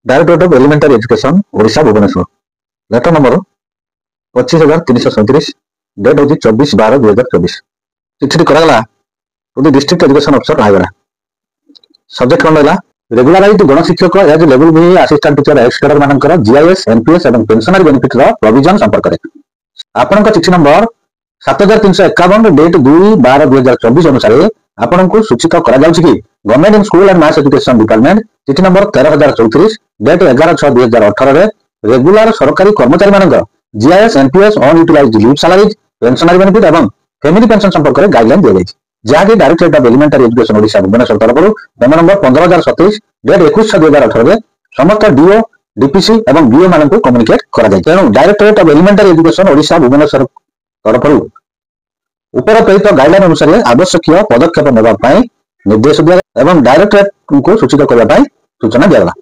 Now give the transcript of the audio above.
Directorate of elementary education Odisha Bhubaneswar letter number 25,337 date हूँ 24/12/2024 चिठी कराला to the district education officer Rayagada. Subject कौन रहा रेगुलराइज्ड गणशिक्षक as level B assistant teacher excadre मानकर जीआईएस एनपीएस और पेंशनरी बेनिफिट प्रोविजन संपर्क में आपण चिठी नंबर 7351 डेट 2/12/2024 अनुसार आपण को सूचित करा कि government in school and mass education department चिठी नंबर 13,034 डेट 11/6/2018 रेगुलर सरकारी कर्मचारी मानक GIS NPS unutilised leave salaries pensionary benefit और फैमिली पेंशन संपर्क में गाइडलाइन दी गई जहाँकि directorate of elementary education Odisha Bhubaneswar तरफ मेमो नंबर 15,027 डेट 21/6/2018 समस्त डीओ डीपीसी और बीओ मान कम्युनिकेट करा तेणु directorate of elementary education Odisha Bhubaneswar तरफ उपर प्रेरित गाइडलाइन अनुसार आवश्यक पदक्षेप नेबाई निर्देश दिया डायरेक्टरेट को सूचित करने सूचना दिया।